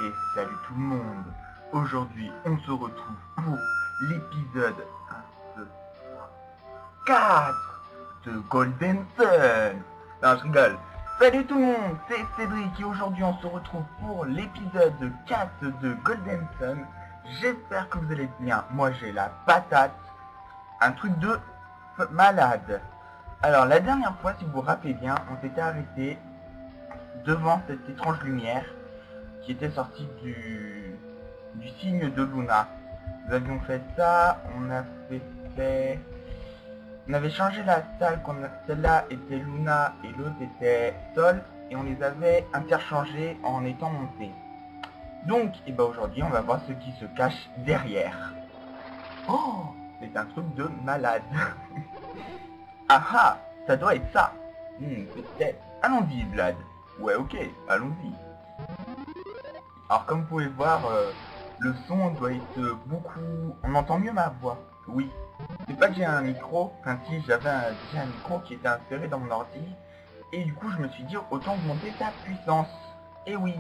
Et salut tout le monde. Aujourd'hui, on se retrouve pour l'épisode 4 de Golden Sun. Non, je rigole. Salut tout le monde, c'est Cédric et aujourd'hui on se retrouve pour l'épisode 4 de Golden Sun. J'espère que vous allez bien. Moi j'ai la patate. Un truc de malade. Alors la dernière fois, si vous vous rappelez bien, on s'était arrêté devant cette étrange lumière qui était sortie du signe de Luna. Nous avions fait ça, on avait changé la salle, celle-là était Luna et l'autre était Sol, et on les avait interchangés en étant montés. Donc, et ben aujourd'hui, on va voir ce qui se cache derrière. Oh, c'est un truc de malade. Ah ah, ça doit être ça. Peut-être. Allons-y, Vlad. Ouais, ok, allons-y. Alors, comme vous pouvez voir, le son doit être beaucoup... On entend mieux ma voix. Oui. C'est pas que j'ai un micro, enfin si, j'avais déjà un micro qui était inséré dans mon ordi. Et du coup, je me suis dit, autant augmenter sa puissance. Et oui.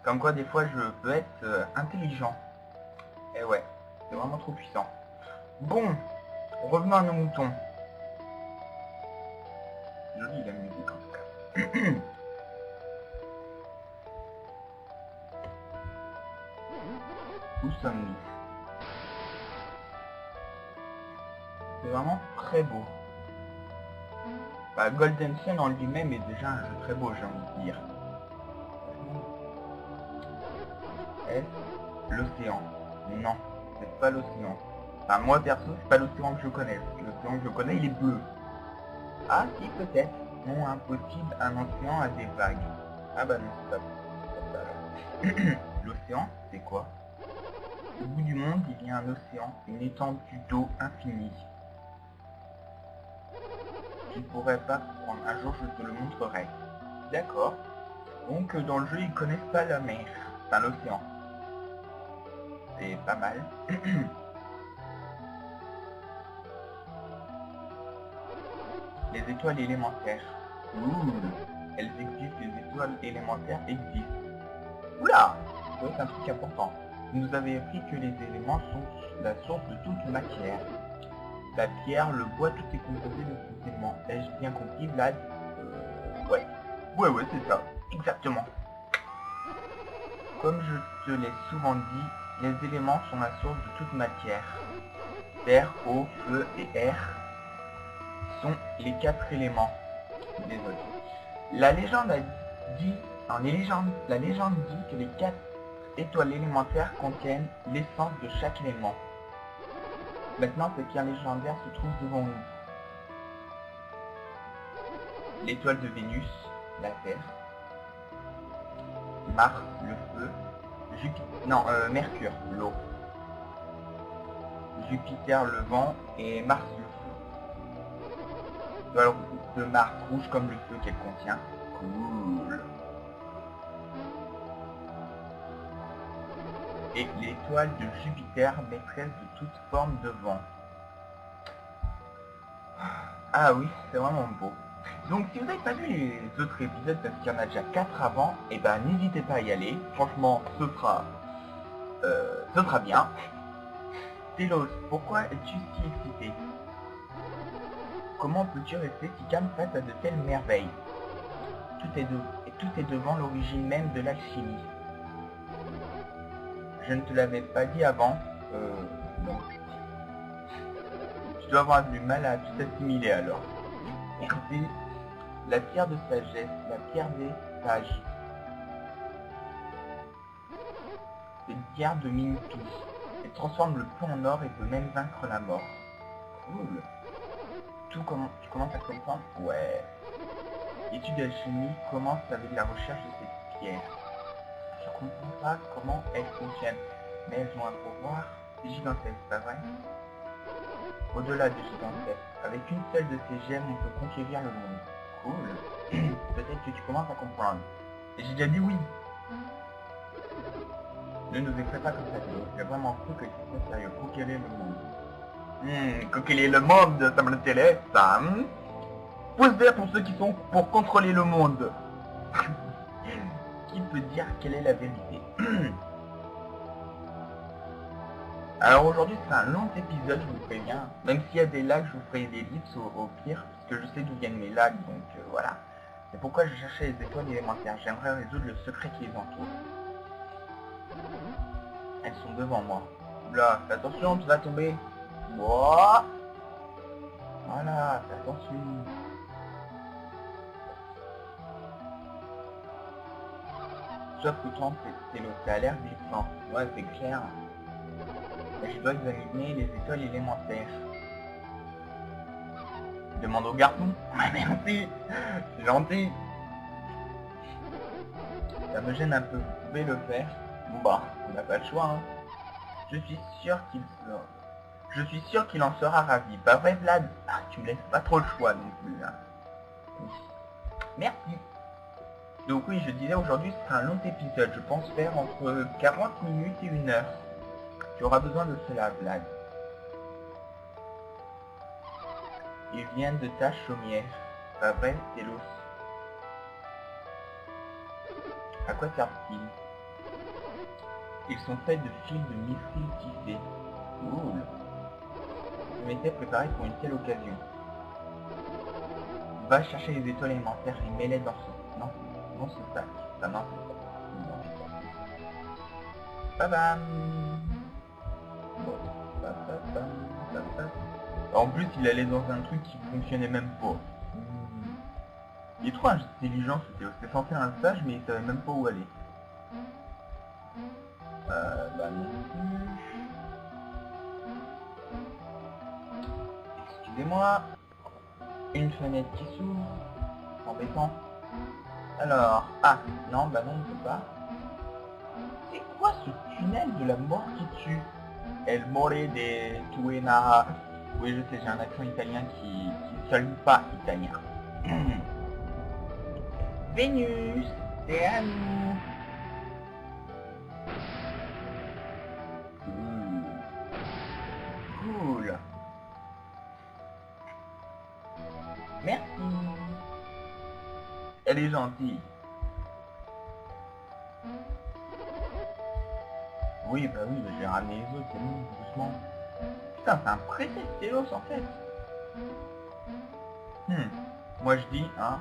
Comme quoi, des fois, je peux être intelligent. Et ouais, c'est vraiment trop puissant. Bon, revenons à nos moutons. Jolie la musique en tout cas. Où sommes-nous? C'est vraiment très beau. Bah, Golden Sun en lui-même est déjà un jeu très beau, j'ai envie de dire. Est-ce l'océan? Non, c'est pas l'océan. Enfin, moi perso, c'est pas l'océan que je connais. L'océan que je connais, il est bleu. Ah si, peut-être. Non, impossible, un océan a des vagues. Ah bah non, c'est pas ça. L'océan, c'est quoi? Au bout du monde, il y a un océan, une étendue d'eau infinie. Je ne pourrais pas prendre. Un jour, je te le montrerai. D'accord. Donc, dans le jeu, ils connaissent pas la mer. Enfin, l'océan. C'est pas mal. Les étoiles élémentaires. Ouh, elles existent, les étoiles élémentaires existent. Oula, c'est un truc important. Vous nous avez appris que les éléments sont la source de toute matière. La pierre, le bois, tout est composé de ces éléments. Ai-je bien compris, Vlad? Ouais. Ouais, c'est ça. Exactement. Comme je te l'ai souvent dit, les éléments sont la source de toute matière. Terre, eau, feu et air sont les 4 éléments. Désolé. La légende dit que les 4 étoiles élémentaires contiennent l'essence de chaque élément. Maintenant, ce pierre légendaire se trouve devant nous. L'étoile de Vénus, la Terre. Mars, le feu. Mercure, l'eau. Jupiter, le vent. Et Mars, le feu. L'étoile de Mars, rouge comme le feu qu'elle contient. Cool. Et l'étoile de Jupiter, maîtresse de toute forme de vent. Ah oui, c'est vraiment beau. Donc si vous n'avez pas vu les autres épisodes, parce qu'il y en a déjà 4 avant, et ben n'hésitez pas à y aller. Franchement, ce sera bien. Télos, pourquoi es-tu si excité? Comment peux-tu rester si calme face à de telles merveilles? Tout est devant l'origine même de l'alchimie. Je ne te l'avais pas dit avant, donc tu dois avoir du mal à tout assimiler alors. Écoutez, la pierre de sagesse, la pierre des sages. C'est une pierre de Mintu. Elle transforme le feu en or et peut même vaincre la mort. Cool. Tu commences à comprendre? Ouais. L'étude d'alchimie commence avec la recherche de cette pierre. Je comprends pas comment elles fonctionnent, mais elles ont un pouvoir gigantesque, pas vrai? Au-delà de gigantesque, avec une seule de ces gemmes, on peut conquérir le monde. Cool. Peut-être que tu commences à comprendre. Et j'ai déjà dit oui. Ne nous effraie pas comme ça, Théo. J'ai vraiment cru que tu étais sérieux. Conquérir le monde. Conquérir le monde, ça m'intéresse, ça. Pouce vert pour ceux qui sont pour contrôler le monde. Qui peut dire quelle est la vérité? Alors aujourd'hui c'est un long épisode, je vous préviens. Même s'il y a des lags, je vous ferai des lips au pire, parce que je sais d'où viennent mes lags, donc voilà. C'est pourquoi je cherchais les étoiles élémentaires. J'aimerais résoudre le secret qui les entoure. Elles sont devant moi. Là, fais attention, tu vas tomber. Wouah. Voilà, fais attention. Sauf que quand c'est l'autre, ça a l'air glissant. Ouais, c'est clair. Et je dois examiner les étoiles élémentaires. Demande au garçon. Ouais, merci. C'est gentil. Ça me gêne un peu. Vous pouvez le faire. Bon bah, on n'a pas le choix, hein. Je suis sûr qu'il en sera ravi. Pas vrai, Vlad? Ah, tu me laisses pas trop le choix non plus, hein. Merci. Donc oui, je disais aujourd'hui ce sera un long épisode. Je pense faire entre 40 minutes et 1 heure. Tu auras besoin de cela, Vlad. Ils viennent de ta chaumière. Pas vrai, Télos? À quoi servent-ils? Ils sont faits de fils de missiles tissés. Cool. Je m'étais préparé pour une telle occasion. Va chercher les étoiles élémentaires et mets-les dans ce... Non, dans ce sac. Ça marche. Babam. En plus, il allait dans un truc qui fonctionnait même pas. Il est trop intelligent, c'était censé faire un stage, mais il savait même pas où aller. Bah non plus. Excusez-moi. Une fenêtre qui s'ouvre. Embêtant. Alors, ah, non, bah non, on peut pas. C'est quoi ce tunnel de la mort qui tue? El More de Tuena. Oui, je sais, j'ai un accent italien qui salue pas italien. Vénus, c'est à nous. Cool. Merci. Elle est gentille. Oui, bah oui, j'ai ramené les autres, c'est bon, doucement. Putain, c'est un prétexte Télos en fait. Moi je dis, hein,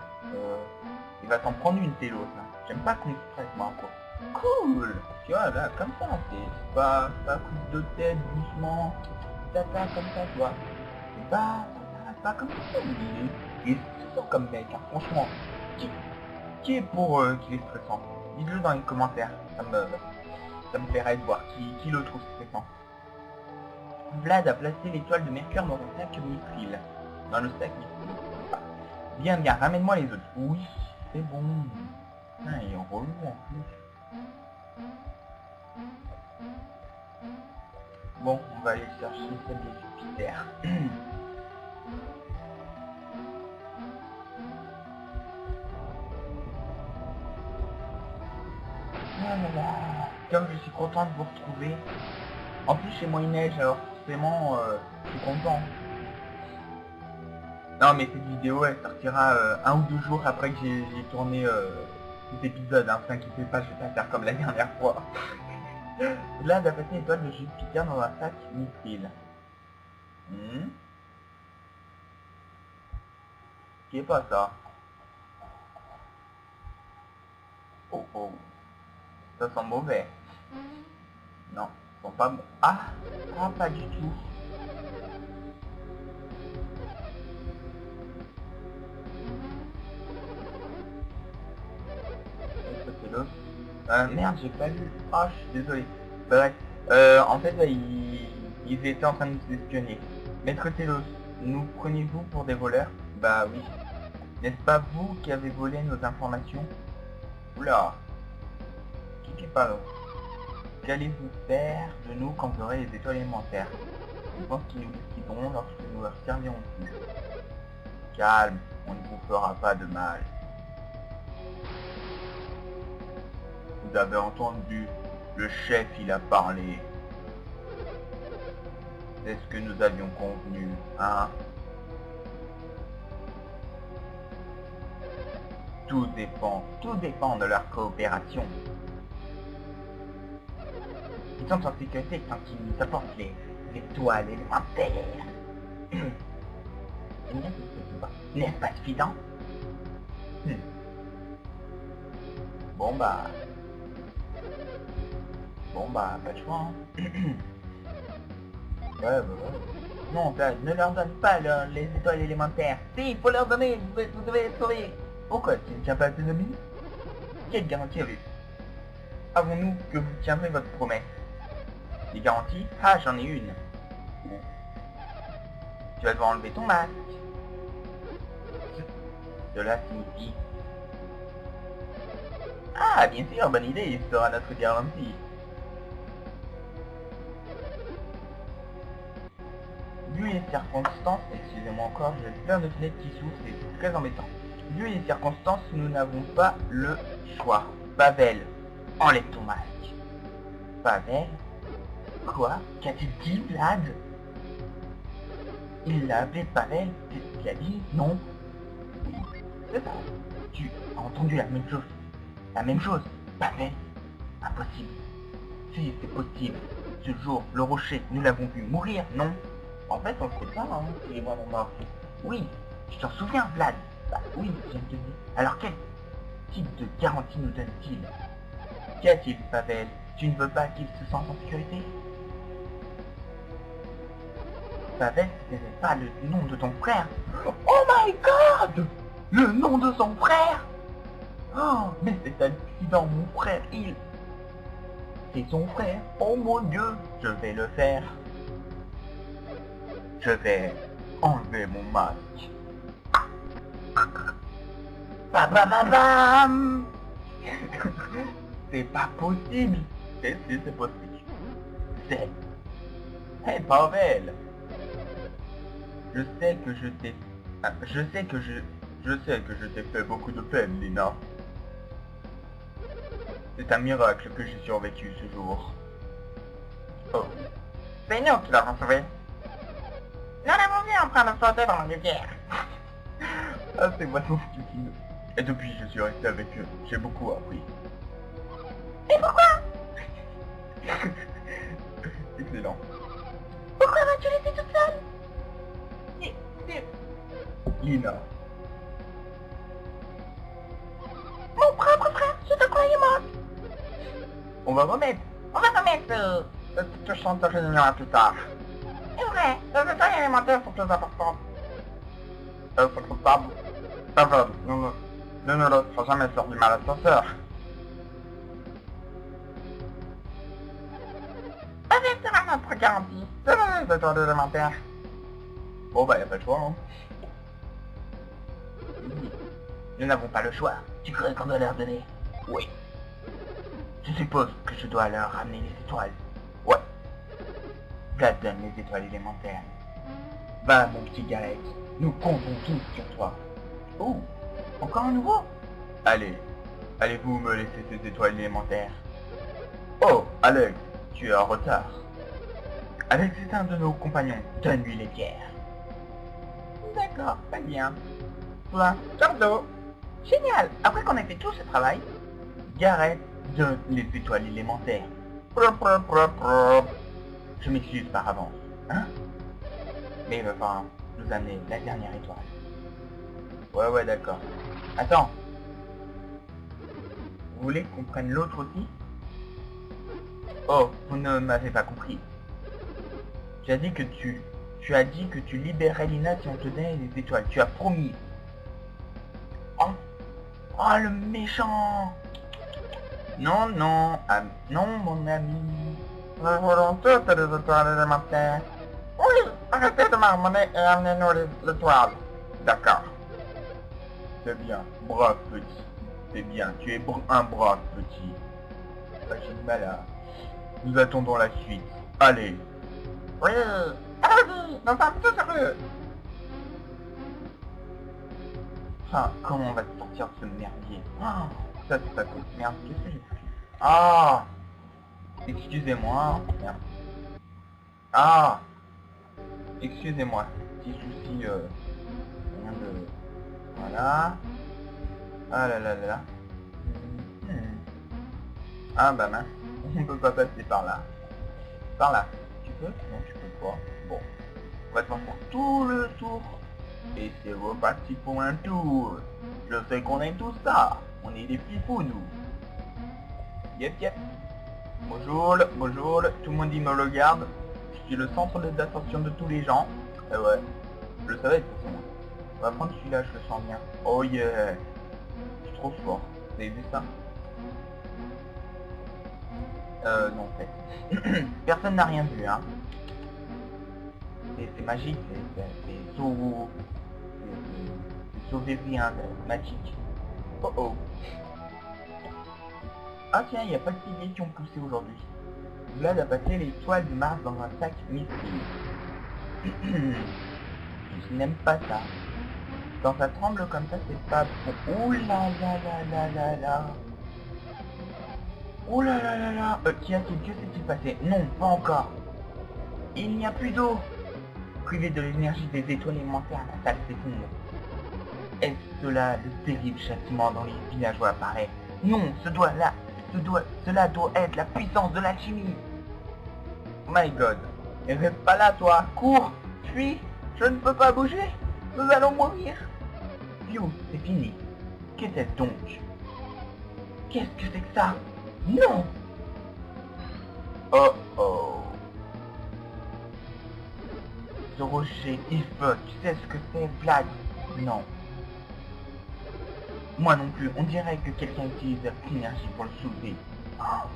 il va t'en prendre une Télos, là. J'aime pas qu'on me stresse, moi, quoi. Cool. Tu vois, là, comme ça, c'est pas coup de tête, doucement, tata, comme ça, tu vois. C'est pas comme ça, il est stressant comme mec, hein, franchement. Qui est pour qu'il est stressant? Dites-le dans les commentaires, ça me plairait de voir qui le trouve stressant. Vlad a placé l'étoile de Mercure dans un sac mithril. Dans le sac mithril. Bien, bien, ramène-moi les autres. Oui, c'est bon. Ah, il est relou en plus. Bon, on va aller chercher celle de Jupiter. Ah là là. Comme je suis content de vous retrouver. En plus chez moi il neige, alors forcément je suis content. Non mais cette vidéo elle sortira 1 ou 2 jours après que j'ai tourné cet épisode, hein. Ne vous inquiétez pas, je vais pas faire comme la dernière fois. Là on a passé l'étoile de Jupiter dans un sac mithril. Qui est pas ça? Oh oh. Ça sent mauvais. Non, ils sont pas bons. Ah, pas du tout. Merde, j'ai pas vu. Ah, je suis désolé. Bref, en fait, là, ils étaient en train de nous espionner. Maître Télos, nous prenez-vous pour des voleurs? Bah oui. N'est-ce pas vous qui avez volé nos informations? Oula. Qui est pas là? Qu'allez-vous faire de nous quand vous aurez les étoiles élémentaires? Je pense qu'ils nous quitteront lorsque nous leur servirons plus. Calme, on ne vous fera pas de mal. Vous avez entendu, le chef il a parlé. C'est ce que nous avions convenu, hein? Tout dépend de leur coopération. Ils sont en sécurité quand ils nous apportent les étoiles élémentaires. N'est-ce pas suffisant? Bon bah, pas de choix. Hein. Ouais. Non, Vlad, ne leur donne pas les étoiles élémentaires. Si, il faut leur donner, vous devez les sauver. Pourquoi? Tu ne tiens pas à tes amis? Quelle garantie avons-nous que vous tiendrez votre promesse? Des garanties? Ah, j'en ai une. Tu vas devoir enlever ton masque. Cela signifie... Ah, bien sûr, bonne idée, il sera notre garantie. Vu les circonstances, excusez-moi encore, j'ai plein de fenêtres qui s'ouvrent, c'est très embêtant. Vu les circonstances, nous n'avons pas le choix. Pavel, enlève ton masque. Pavel? Quoi? Qu'a-t-il dit, Vlad? Il l'a appelé Pavel? Il a dit non? Oui, c'est ça. Tu as entendu la même chose. La même chose. Pavel? Impossible. Si, c'est possible. Ce jour, le rocher, nous l'avons vu mourir, non? En fait, on ne sait pas, hein, s'il est vraiment mort. Oui, tu t'en souviens, Vlad? Bah oui, je te dis. Alors quel type de garantie nous donne-t-il? Qu'y a-t-il, Pavel? Tu ne veux pas qu'il se sente en sécurité? Pavel, ce n'est pas le nom de ton frère. Oh my god! Le nom de son frère? Oh, mais c'est hallucinant, mon frère, c'est son frère. Oh mon Dieu, je vais le faire. Je vais enlever mon masque. Bam. C'est pas possible. Si, c'est possible. C'est... Hey Pavel. Je sais que je t'ai fait beaucoup de peine, Lina. C'est un miracle que j'ai survécu ce jour. Oh. C'est nous qui l'avons sauvé. Nous l'avons vu en train de sauter dans la rivière. Ah, c'est vraiment stupide. Et depuis, je suis resté avec eux. J'ai beaucoup appris. Et pourquoi? Excellent. Pourquoi m'as-tu laissé toute seule? Lina. Mon propre frère, je te croyais mort. On va remettre cette chance de réunion à plus tard. C'est vrai, les détails élémentaires sont plus importants. C'est coupable. Pavel, nous ne laisserons jamais faire du mal à ta sœur. Pavel sera notre garantie. Donnez les étoiles élémentaires. Bon bah y'a pas de choix, hein. Nous n'avons pas le choix. Tu crois qu'on doit leur donner? Oui. Je suppose que je dois leur ramener les étoiles. Ouais. Vlad donne les étoiles élémentaires. Va mon petit Gareth, nous comptons tous sur toi. Oh, encore un nouveau? Allez-vous me laisser ces étoiles élémentaires? Oh, Alex, tu es en retard. Alex est un de nos compagnons, donne-lui les pierres. D'accord, très bien. Voilà, Cardo. Génial. Après qu'on ait fait tout ce travail, Gareth donne les étoiles élémentaires. Je m'excuse par avance. Hein? Mais il va falloir nous amener la dernière étoile. Ouais, d'accord. Attends. Vous voulez qu'on prenne l'autre aussi? Oh, vous ne m'avez pas compris. Tu as dit que tu libérais Lina si on te donnait les étoiles. Tu as promis. Oh, le méchant! Non, non, non, mon ami. Nous voulons toutes les étoiles élémentaires. Oui, arrêtez de marmonner et amenez-nous l'étoile. D'accord. C'est bien, brave petit. C'est bien, tu es un brave petit. J'ai du mal à... Nous attendons la suite. Allez. Oui, allez-y, nous sommes tous heureux. Enfin, comment on va se sortir de ce merdier? Oh, ça c'est pas cool. Merde, qu'est-ce que j'ai fait? Ah, excusez-moi. Merde. Ah, excusez-moi. Petit souci, rien de... Voilà. Ah là là là là. Ah bah mince, on peut pas passer par là. par là. Tu peux? Non, tu peux pas. Bon. On va devoir faire tout le tour. Et c'est reparti pour un tour. Je sais qu'on aime tout ça. On est des fifous, nous. Yep, yep. Bonjour, bonjour. Tout le monde dit me regarde. Je suis le centre d'attention de tous les gens. Ouais. Je le savais de toute façon. On va prendre celui-là, je le sens bien. Oh yeah. Je suis trop fort. Vous avez vu ça? Non, en fait. Personne n'a rien vu, hein. C'est magique, c'est sauver rien, magique. Oh oh. Ah tiens, il n'y a pas de piliers qui ont poussé aujourd'hui. Vlad a passé l'étoile de Mars dans un sac mystique. Je n'aime pas ça. Quand ça tremble comme ça, c'est pas bon. Ouh là là là là là là. Oh là là là là. Qu'y a-t-il? Que s'est-il passé? Non, pas encore. Il n'y a plus d'eau. Privé de l'énergie des étoiles élémentaires, la salle s'effondre. Est-ce là le terrible châtiment dont les villageois apparaît? Non, cela doit être la puissance de l'alchimie. My God. Et reste pas là, toi. Cours. Fuis. Je ne peux pas bouger. Nous allons mourir. Phew, c'est fini. Qu'était-ce donc? Qu'est-ce que c'est que ça? Non. Oh oh. Ce rocher, il veut. Tu sais ce que c'est, Vlad? Non. Moi non plus. On dirait que quelqu'un utilise l'énergie pour le soulever. Oh.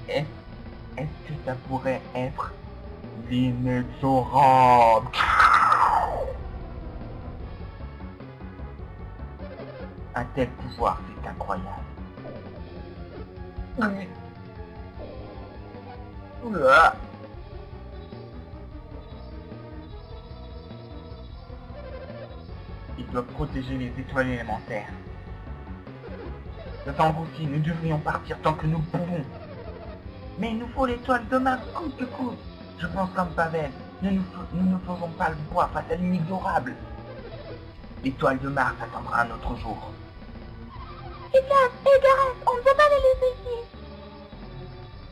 Est-ce que ça pourrait être l'inexorable? Un tel pouvoir, c'est incroyable. Oula. Il doit protéger les étoiles élémentaires. Ça semble aussi, nous devrions partir tant que nous pouvons. Mais il nous faut l'étoile de Mars coûte que coûte. Je pense comme Pavel, nous ne faisons pas le poids face à l'inexorable. L'étoile de Mars attendra un autre jour. Et Gareth, on ne peut pas les laisser ici.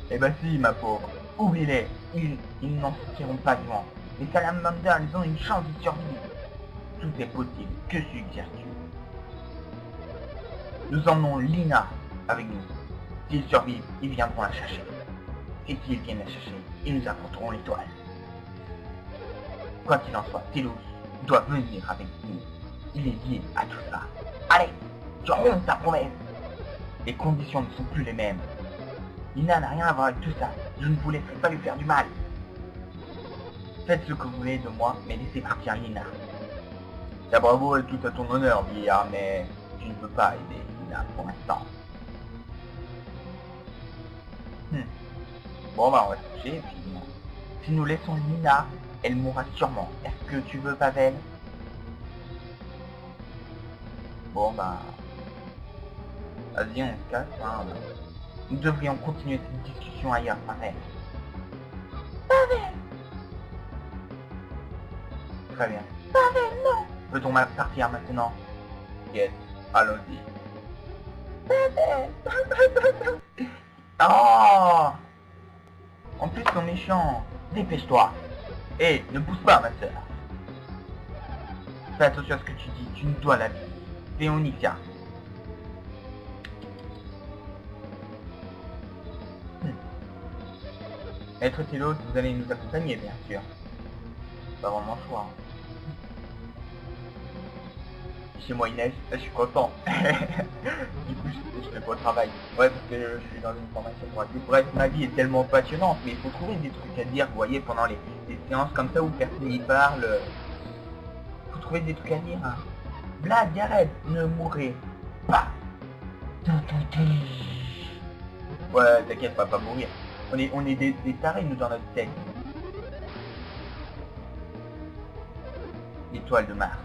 Eh ben si, ma pauvre. Oublie-les. Ils n'en sortiront pas vivants. Les salamanders, ils ont une chance de survivre. Tout est possible. Que suggères-tu? Nous emmenons Lina avec nous. S'ils survivent, ils viendront la chercher. Et s'ils viennent la chercher, ils nous apporteront l'étoile. Quoi qu'il en soit, Telos doit venir avec nous. Il est lié à tout ça. Allez, tu romps ta promesse. Les conditions ne sont plus les mêmes. Lina n'a rien à voir avec tout ça. Je ne vous laisserai pas lui faire du mal. Faites ce que vous voulez de moi, mais laissez partir Lina. Ta bravo est tout à ton honneur, vieillard, mais je ne peux pas aider Lina pour l'instant. Bon bah on va se coucher et puis si nous laissons Lina, elle mourra sûrement. Est-ce que tu veux, Pavel? Bon bah... Vas-y, on se casse, hein. Nous devrions continuer cette discussion ailleurs, Pavel. Pavel. Très bien. Pavel, non. Peut-on partir maintenant? Yes, allons-y. Pavel. Oh! En plus, ils sont méchants. Dépêche-toi. Hé, ne pousse pas, ma soeur. Fais attention à ce que tu dis. Tu nous dois la vie. Véonica. Maître Telos, vous allez nous accompagner, bien sûr. Pas vraiment le choix. Chez moi, il neige. Je suis content. Du coup, je fais pas le travail. Ouais, parce que je suis dans une formation pour adultes. Bref, ma vie est tellement passionnante, mais il faut trouver des trucs à dire, vous voyez, pendant les séances comme ça où personne n'y parle. Faut trouver des trucs à dire, hein. Vlad, Gareth, ne mourrez pas. Ouais, t'inquiète, pas mourir. On est des tarés, nous, dans notre tête. L'étoile de Mars.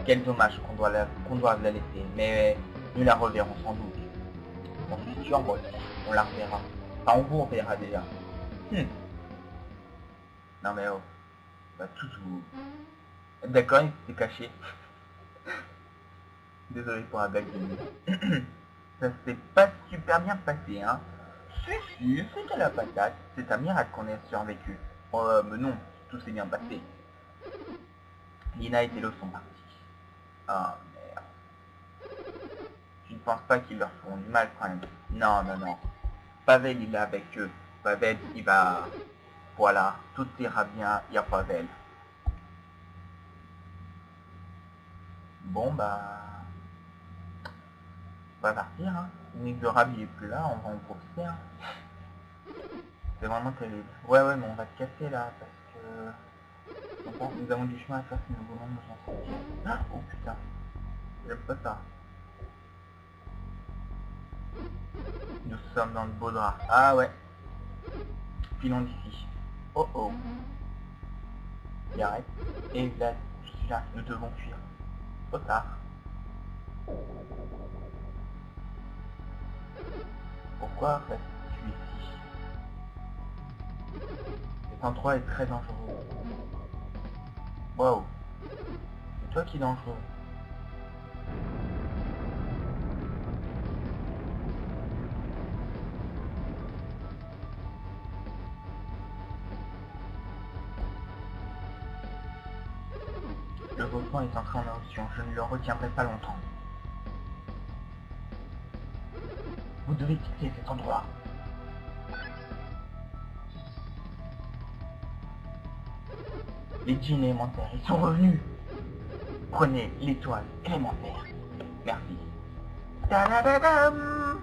Quel dommage qu'on doive la laisser, mais nous la reverrons sans doute. J'en suis sûr, moi aussi, on la reverra. Enfin, on vous reverra déjà. Non mais oh, bah tout vous... D'accord, il s'est caché. Désolé pour la blague de nuit. Ça s'est pas super bien passé, hein. Si, c'était la patate. C'est un miracle qu'on ait survécu. Mais non, tout s'est bien passé. Lina et Tello sont partis. Ah, merde. Je ne pense pas qu'ils leur feront du mal quand même. Non, non, non. Pavel, il est avec eux. Pavel, il va... Voilà, tout ira bien, il y a Pavel. Bon, bah... On va partir, hein. Inexorable, il est plus là, on va en courser, hein. C'est vraiment terrible. Ouais, ouais, mais on va se casser, là, parce que... Enfin, nous avons du chemin à faire si nous voulons nous en sortir. Ah, oh, putain. J'aime pas ça. Nous sommes dans le beau drap. Ah, ouais. Filons d'ici. Oh, oh. Il arrête. Et là, je suis là, nous devons fuir. Trop tard. Pourquoi restes-tu ici? Cet endroit est très dangereux. Waouh. C'est toi qui es dangereux. Le volcan est entré en éruption. Je ne le retiendrai pas longtemps. Vous devez quitter cet endroit. Les djinns élémentaires, ils sont revenus. Prenez l'étoile élémentaire. Merci. Ta-da-da-dam.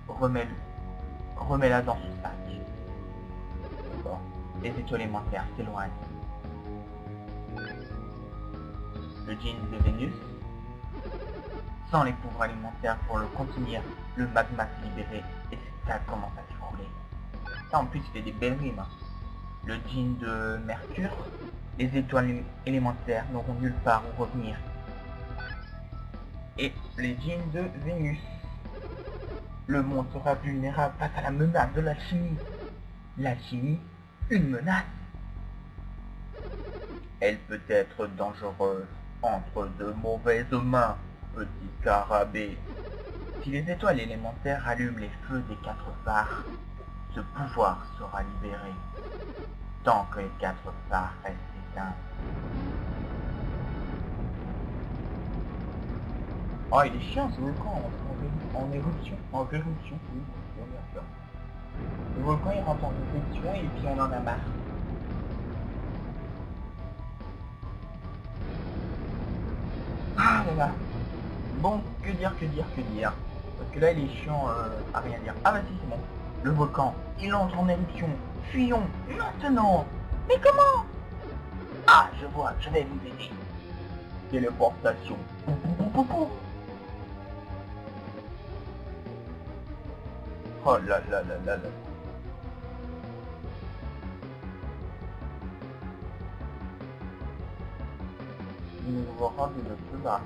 Remets-la dans ce sac. D'accord. Les étoiles élémentaires s'éloignent. Le djinn de Vénus. Sans les pouvoirs alimentaires pour le contenir, le magma s'est libéré et ça commence à s'écrouler. Ça en plus il fait des belles rimes. Hein. Le djinn de Mercure, les étoiles élémentaires n'auront nulle part où revenir. Et les djinns de Vénus. Le monde sera vulnérable face à la menace de l'alchimie. L'alchimie, une menace. Elle peut être dangereuse entre de mauvaises mains, petit scarabée. Si les étoiles élémentaires allument les feux des 4 phares, ce pouvoir sera libéré. Tant que les 4 phares restent éteints. Oh, il est chiant ce volcan en éruption. En éruption, oui, bien sûr. Le volcan il rentre en éruption et puis on en a marre. Ah là là. Bon, que dire. Parce que là il est chiant à rien dire. Ah bah si, c'est bon. Le volcan, il entre en éruption. Fuyons, maintenant. Mais comment? Ah, je vois, je vais vous aider. Téléportation. Pou, pou, pou, pou, pou. Oh là là là là là. Nous verrons de plus bas.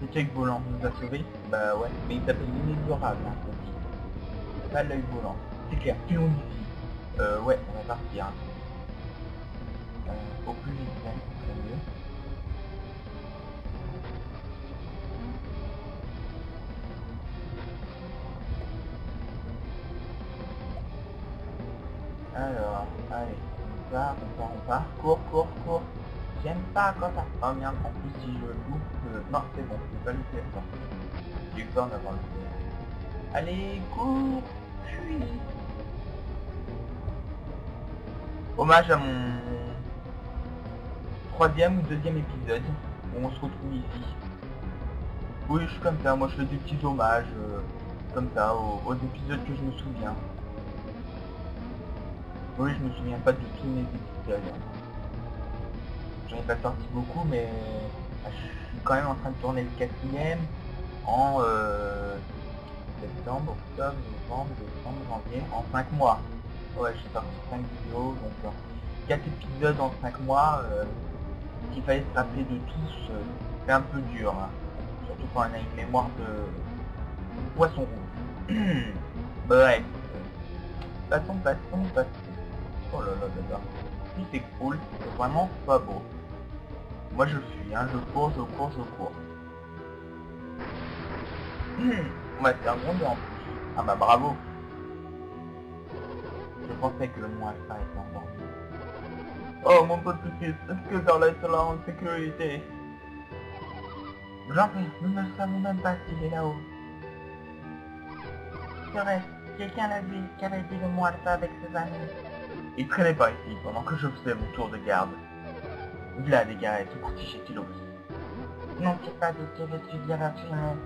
C'est Jake Volant nous a sauvés. Bah ouais, mais il s'appelle l'inexorable, hein, aussi. Pas l'œil volant. C'est clair, plus on ici. Ouais, on va partir. Au plus vite, hein, c'est mieux. Alors, allez, on part. Cours. J'aime pas quand ça... Oh merde, en plus si je loupe... Non, c'est bon, je vais pas louper la sortie. J'ai eu peur d'avoir loupé. Allez, cours, fuis. Hommage à mon 3e ou 2e épisode, où on se retrouve ici. Oui, je suis comme ça, moi je fais des petits hommages, comme ça, aux épisodes que je me souviens. Oui, je me souviens pas de tous mes épisodes. J'en ai pas sorti beaucoup, mais je suis quand même en train de tourner le 4e en septembre, octobre, novembre, décembre, janvier, en 5 mois. Ouais, j'ai sorti 5 vidéos, donc 4 épisodes en 5 mois, s'il fallait se rappeler de tous, c'est un peu dur, hein. Surtout quand on a une mémoire de poisson rouge. Bref, passons. Oh là là là là. Si c'est cool, c'est vraiment pas beau. Moi je fuis, hein, je cours. On va se faire gronder en plus. Ah bah bravo. Je pensais que le mot alpha était endormi. Oh mon petit fils, est-ce que Carla est là en sécurité? Jean-Pierre, nous ne savons même pas s'il est là-haut. C'est vrai, quelqu'un l'a vu, qu'avait dit le mot alpha avec ses amis. Il traînait pas ici pendant que je faisais mon tour de garde. Vlad et Gareth sont partis chez Tilos. Non, c'est pas de ce que je suis bien affirmé.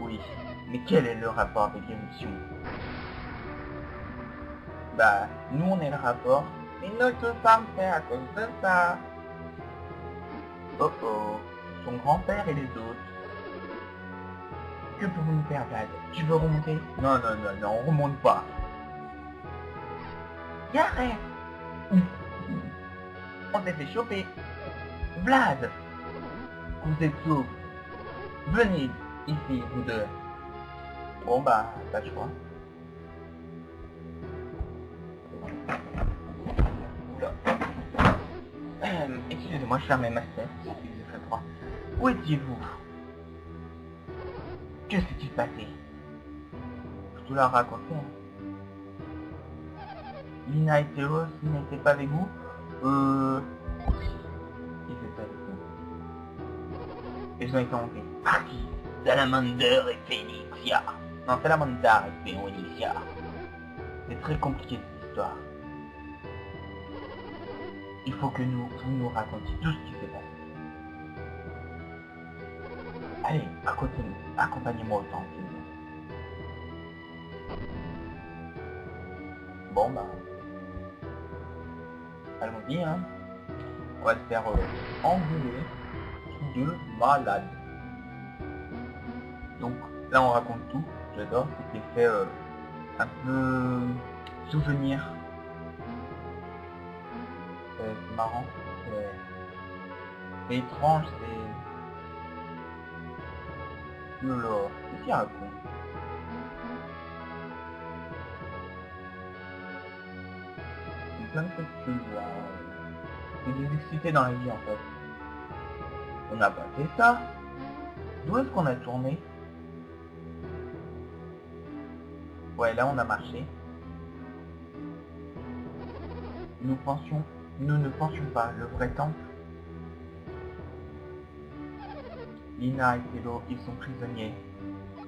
Oui, mais quel est le rapport avec l'éruption? Bah, nous on est le rapport, mais notre femme fait à cause de ça. Oh oh, son grand-père et les autres. Que pouvons-nous faire, Vlad? Tu veux remonter? Non, non, non, non, on remonte pas. Gareth! On s'est fait choper. Vlad! Vous êtes où? Venez ici, vous deux. Bon bah, pas de choix. Excusez-moi, je fermais ma tête, il faisait très froid. Où étiez-vous? Que s'est-il passé? Je te l'ai raconté. Lina et Théo, s'ils n'étaient pas avec vous, ils étaient avec vous. Ils ont été enlevés. Par qui? Salamander et Phoenixia. Non, Salamander et Phoenixia. C'est très compliqué cette histoire. Il faut que vous nous racontiez tout ce qui s'est passé. Allez, accompagnez-moi autant que vous. Bon bah... allons-y, hein. On va se faire engueuler tous deux malades. Donc là on raconte tout, j'adore, c'était fait un peu souvenir. C'est marrant, c'est étrange, c'est... Lolo, qu'est-ce qu'il raconte? Il y a plein de trucs que je vois. C'est des excités dans la vie en fait. On n'a pas fait ça. D'où est-ce qu'on a tourné? Ouais, là on a marché. Nous ne pensions pas, le vrai temple. Lina et Théo, ils sont prisonniers.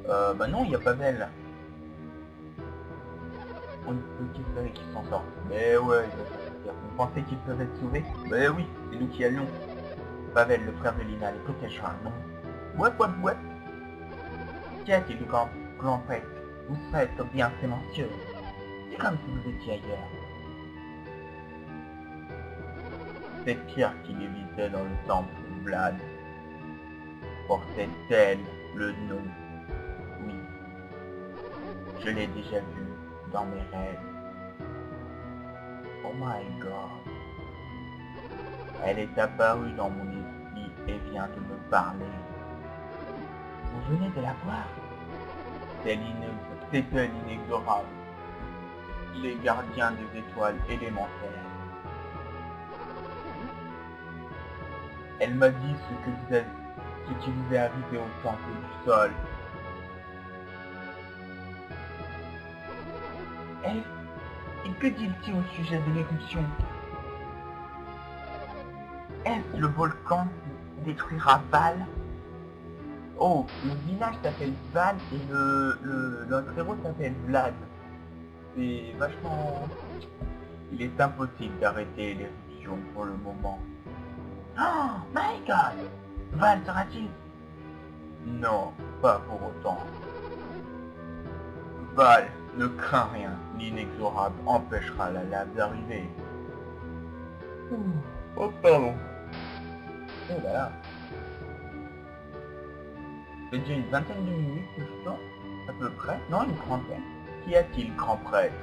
Bah non, il n'y a pas d'elle. On ne peut qu'espérer qu'ils s'en sortent. Mais ouais, vous pensez qu'ils peuvent être sauvés? Mais oui, c'est nous qui allions. Pavel, le frère de Lina, les protégera, non? Ouais. Qu'y a-t-il de grand prêtre? Vous êtes bien silencieux. C'est comme si vous étiez ailleurs. C'est Pierre qui lévitait dans le temple de Vlad. Portait-elle le nom? Oui. Je l'ai déjà vu dans mes rêves. Oh my god. Elle est apparue dans mon esprit et vient de me parler. Vous venez de la voir? C'était l'inexorable. Les gardiens des étoiles élémentaires. Elle m'a dit ce qui vous est arrivé au temple du sol. Et que dit-il au sujet de l'éruption? Est-ce le volcan qui détruira Val? Oh, le village s'appelle Val et notre héros s'appelle Vlad. C'est vachement... Il est impossible d'arrêter l'éruption pour le moment. Oh my god! Val sera-t-il? Non, pas pour autant. Val ne craint rien, l'inexorable empêchera la lave d'arriver. Oh pardon. Oh là là. C'est déjà une vingtaine de minutes que je sors, à peu près. Non, une trentaine. Qu'y a-t-il, grand prêtre?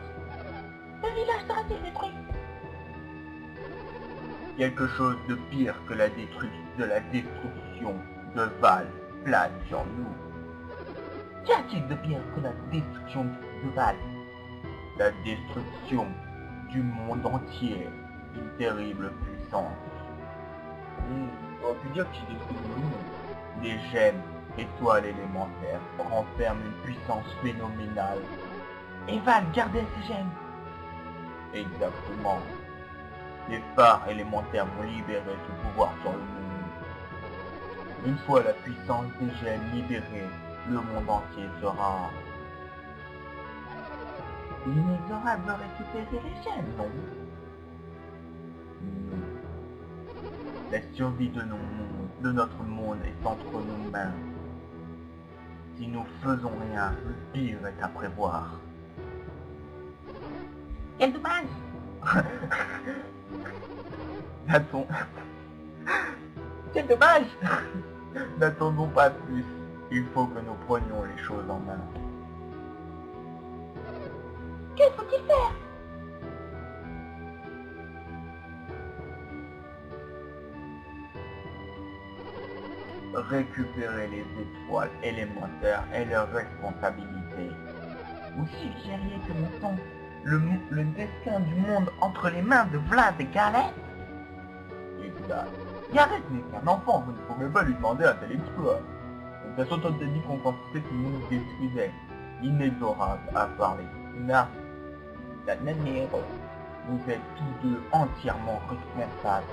Le village sera-t-il détruit? Quelque chose de pire que la destruction de Val plane sur nous. Qu'y a-t-il de pire que la destruction de Val? La destruction du monde entier, une terrible puissance. On aurait pu dire qu'il détruit le monde. Des gemmes Étoile élémentaire renferme une puissance phénoménale. Et va garder ses gènes. Exactement. Les phares élémentaires vont libérer ce pouvoir sur le monde. Une fois la puissance des gènes libérée, le monde entier sera inexorable de récupérer les gènes, non? Non. La survie de notre monde est entre nos mains. Si nous faisons rien, le pire est à prévoir. Quel dommage! Quel dommage! N'attendons pas plus. Il faut que nous prenions les choses en main. Que faut-il faire? Récupérer les étoiles élémentaires est leur responsabilité. Aussi, guerrier que nous sommes, le destin du monde entre les mains de Vlad et Gareth. Exact. Gareth n'est qu'un enfant, vous ne pouvez pas lui demander un tel exploit. De toute façon, toi t'as dit qu'on pensait que nous nous détruisait. Inexorable à parler. La manière, vous êtes tous deux entièrement responsables.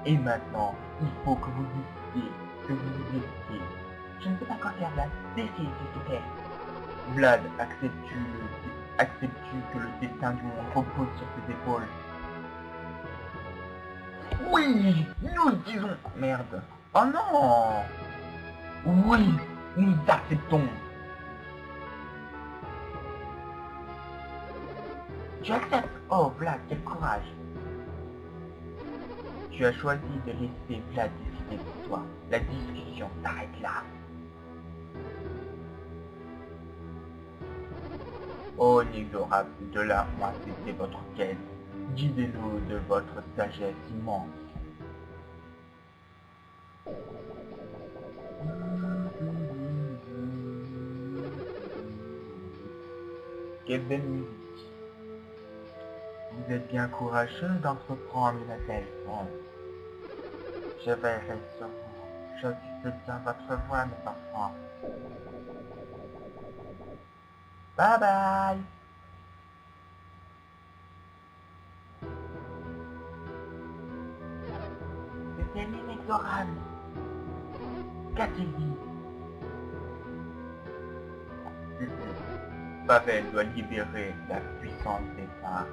Et maintenant, il faut que vous décidiez. Je ne sais pas quoi faire, Vlad. Décide, s'il te plaît. Vlad, acceptes-tu que le destin du monde repose sur tes épaules? Oui, nous disons... Merde. Oh non. Oui, nous acceptons. Tu acceptes? Oh, Vlad, quel courage. Tu as choisi de laisser Vlad décider pour toi. La discussion s'arrête là. Oh, inexorable, de là, moi, c'était votre quête. Guidez-nous de votre sagesse immense. Quelle belle musique. Vous êtes bien courageux d'entreprendre une telle chose. Je veillerai sur vous. J'occupe bien votre voix, mes enfants. Bye bye. C'était l'inexorable. Qu'a-t-il dit? Pavel doit libérer la puissance des phares.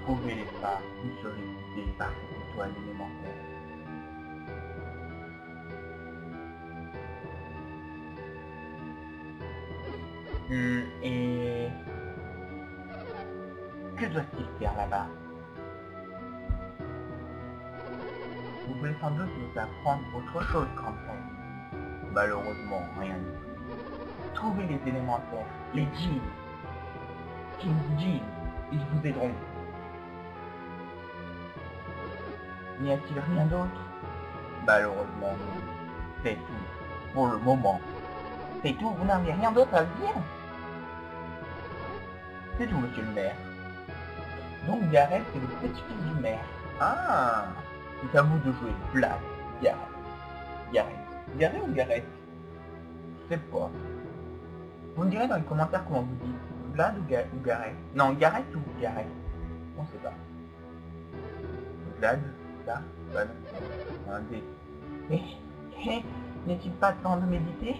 Trouver les phares, vous serez guidés par cette étoile élémentaire. Et... que doit-il faire là-bas? Vous voulez sans doute nous apprendre autre chose, grand frère. Malheureusement, rien du tout. Trouvez les élémentaires, les djinns. King's Djinn, ils vous aideront. N'y a-t-il rien d'autre? Malheureusement, non. C'est tout. Pour le moment. C'est tout? Vous n'avez rien d'autre à dire? C'est tout, monsieur le maire. Donc Gareth, c'est le petit-fils du maire. Ah, c'est à vous de jouer. Vlad, Gareth. Gareth ou Gareth? Je sais pas. Vous me direz dans les commentaires comment vous dites. Vlad ou Gareth? Non, Gareth ou Gareth? On sait pas. Vlad, là, bah non. Un D. N'est-il pas temps de méditer?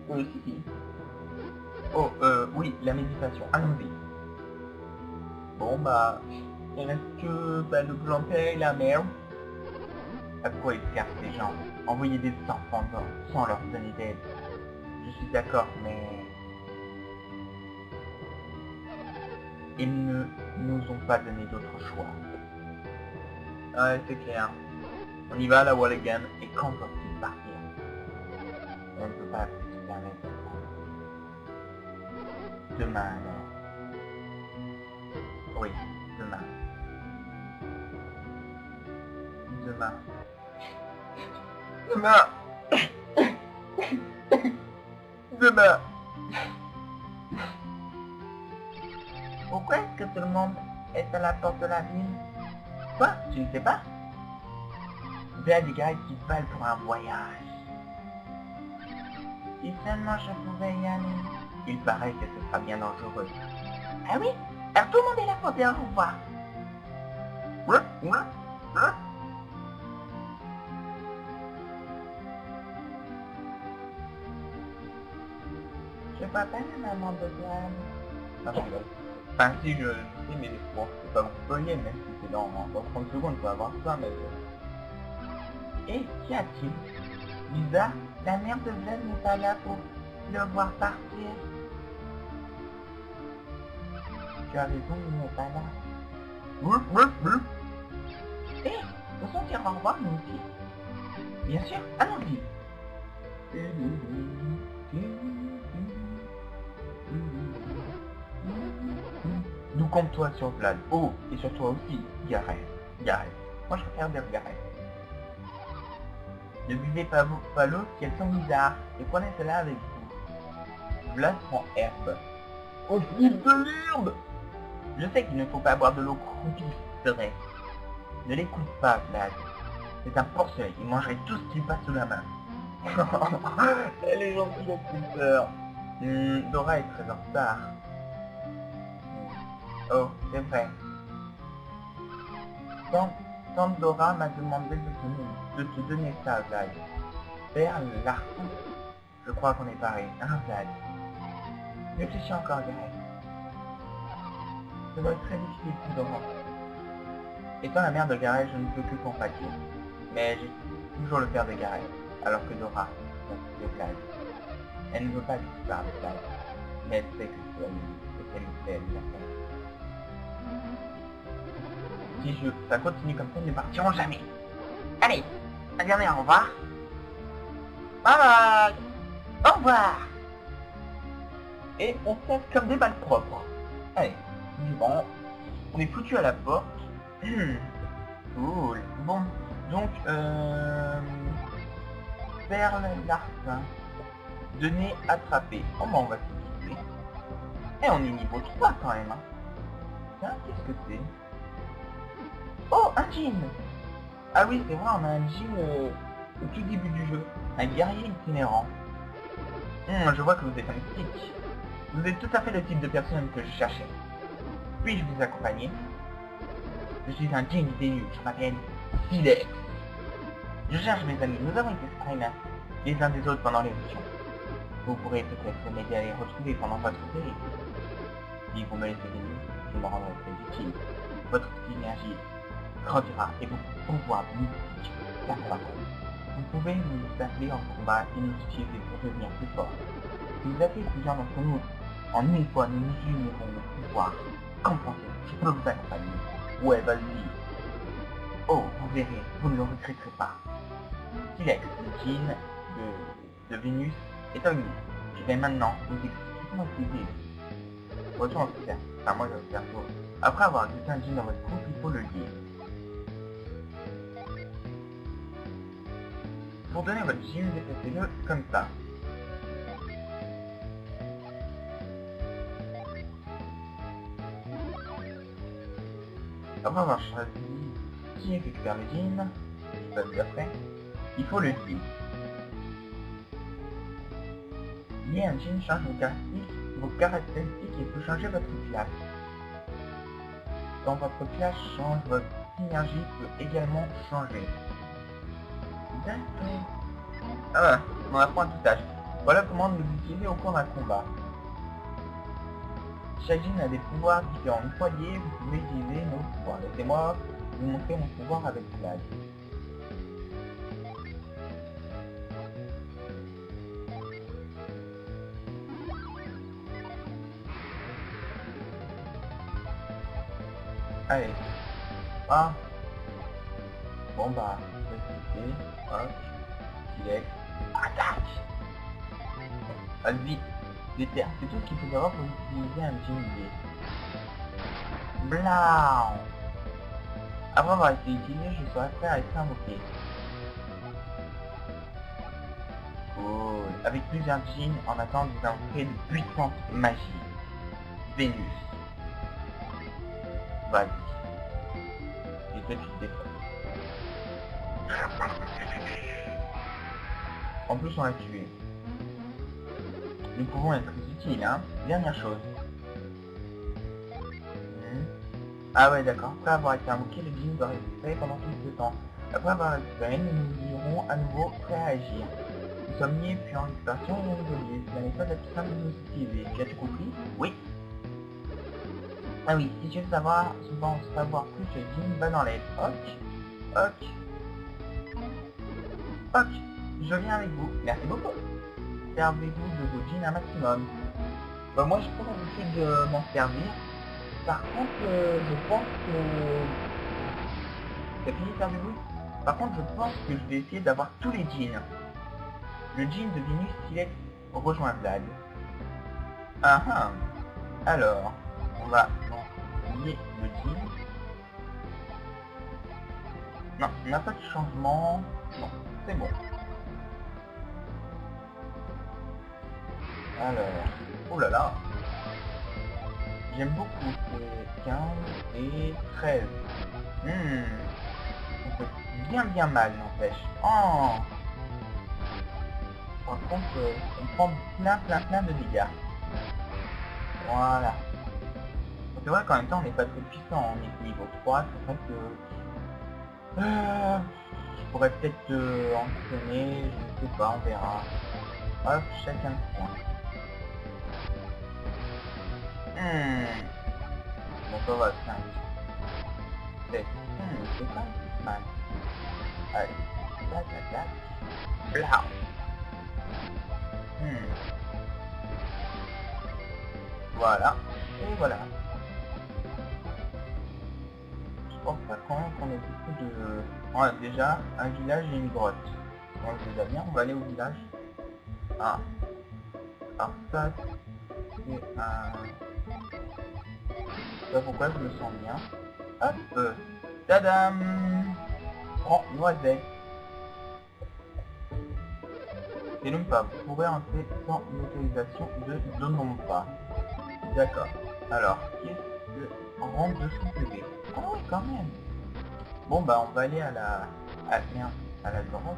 Si. Oh, oui, la méditation. Allons-y. Bon, bah, il reste que le grand-père et la mère. À quoi ils servent ces gens? Envoyer des enfants sans leur donner d'aide. Je suis d'accord, mais... ils ne nous ont pas donné d'autre choix. Ouais, c'est clair. On y va à la Walligan, et quand va-t-il partir? On ne peut pas se permettre d'attendre. Demain alors. Oui, demain. Demain. Pourquoi est-ce que tout le monde est à la porte de la ville? Quoi? Tu ne sais pas? Vlad et Gareth qui se valent pour un voyage. Si seulement je pouvais y aller. Il paraît que ce sera bien dangereux. Ah oui? Alors tout le monde est là pour dire au revoir. Je vois pas la maman de Vlad. Ah, je rigole. Enfin si je sais, mais bon, c'est pas vous spoiler, même si c'est dans 30 secondes pour avoir ça, mais... Et qu'y a-t-il? Bizarre, la mère de Vlad n'est pas là pour le voir partir. Tu as raison, il n'est pas là. Hé, osons dire au revoir, nous aussi. Bien sûr, allons-y. Nous compte-toi sur Vlad. Oh, et sur toi aussi, Gareth. Moi je préfère dire Gareth. Ne buvez pas l'eau si elles sont bizarres, et prenez cela avec vous. Vlad prend herbe. Oh, il de l'herbe! Je sais qu'il ne faut pas boire de l'eau croupie, c'est vrai. Ne l'écoute pas, Vlad. C'est un porcelet, il mangerait tout ce qui passe sous la main. Elle est gentille, la petite sœur. Dora est très en retard. Oh, c'est vrai. Tante Dora m'a demandé de te donner ça, Vlad. Perle, l'arçon. Je crois qu'on est pareil, hein, Vlad? Réfléchis encore, Gareth. Ça doit être très difficile pour Dora. Étant la mère de Gareth, je ne peux que compatir. Mais j'ai toujours le père de Gareth, alors que Dora, c'est Vlad. Elle ne veut pas que tu parles, Vlad. Mais elle sait que tu dois l'aimer, et qu'elle lui plaît, la faire. Si ça continue comme ça, nous ne partirons jamais. Allez, un dernier au revoir. Bye bye. Au revoir. Et on se casse comme des balles propres. Allez, bon, on est foutu à la porte. Cool. Bon, donc, perle, larcin, donner, attraper. Oh bah on va s'équiper. Et on est niveau 3 quand même. Hein. Tiens, qu'est-ce que c'est? Oh, un jean. Ah oui, c'est vrai, on a un jean au tout début du jeu. Un guerrier itinérant. Je vois que vous êtes un mystique. Vous êtes tout à fait le type de personne que je cherchais. Puis-je vous accompagner? Je suis un jean Vénus, je m'appelle Silex. Je cherche mes amis, nous avons été séparés les uns des autres pendant l'évolution. Vous pourrez peut-être m'aider à les retrouver pendant votre périple. Si vous me laissez venir, je me rendrai très utile. Votre synergie grandira et vos pouvoirs mystiques s'accroîtront. Vous pouvez nous appeler en combat et nous utiliser pour devenir plus forts. Si vous appelez plusieurs d'entre nous, en une fois nous unirons nos pouvoirs. Qu'en pensez-vous? Je peux vous accompagner. Ouais, vas-y. Oh, vous verrez, vous ne le regretterez pas. Silex, le jean de Vénus, est à nous. Je vais maintenant vous expliquer comment utiliser. Retour en faire. Enfin, moi je vais faire tout. Après avoir glissé un jean dans votre coupe, il faut le lier. Pour donner votre jean, déplacez-le comme ça. Après avoir choisi qui récupère le jean, je passe après, il faut le lier. Lier un jean change vos caractéristiques et peut changer votre classe. Quand votre classe change, votre synergie peut également changer. D'accord. Ah voilà, on apprend un tout âge. Voilà comment nous utiliser au cours d'un combat. Chaque jean a des pouvoirs différents. Une fois lié, vous pouvez utiliser nos pouvoirs. Laissez-moi vous montrer mon pouvoir avec Vlad. Allez. Ah. Bon bah, je vais quitter. Hop. Silex. Attaque. Vas-y. Déterre. C'est tout ce qu'il faut savoir pour utiliser un jean lié. Blau. Après avoir été utilisé, je serai prêt à être invoqué. Cool. Avec plusieurs jeans, en attendant vous invoquer de puissantes magies. Vénus. Vas-y. Et toi tu te défends. En plus, on l'a tué. Nous pouvons être utiles, hein. Dernière chose. Ah ouais, d'accord. Après avoir été invoqué, le djinn doit récupérer pendant tout ce temps. Après avoir récupéré, nous irons à nouveau prêts à agir. Nous sommes liés, puis en récupération, et on évolue. C'est la méthode la plus simple de nous utiliser. Tu as-tu compris? Oui. Ah oui, si tu veux savoir plus, le djinn va dans l'aide. Ok. Je viens avec vous. Merci beaucoup. Servez-vous de vos djinns un maximum. Bah moi, je prends l'habitude de m'en servir. Par contre, je pense que... T'as fini de faire du bruit? Par contre, je pense que je vais essayer d'avoir tous les djinns. Le djinn de Vénus Silex rejoint Vlad. Ah ah. Alors, on va lier le djinn. Non, on n'a pas de changement. Non, c'est bon. Alors, oh là là. J'aime beaucoup, c'est 15 et 13. On fait bien mal, n'empêche. Oh. Par contre, on prend plein de dégâts. Voilà. C'est vrai qu'en même temps, on n'est pas très puissant, on est niveau 3, c'est vrai que... je pourrais peut-être entraîner, je ne sais pas, on verra. Hop, chacun le point. Bon, ça va, 5. 7. C'est pas mal. Allez. Tac. Blah. Voilà. Et voilà. Je pense pas quand même qu'on ait beaucoup de... On a déjà un village et une grotte. On le déjà bien, on va aller au village. Ah. Alors ça, c'est un... Je sais pas pourquoi je me sens bien. Hop. Tadam. Prends noisette. Et non pas, vous pourrez entrer sans l'autorisation de donnons pas. D'accord. Alors, qu'est-ce que rend de son PV? Ah oui, quand même. Bon bah on va aller à la... à la grotte.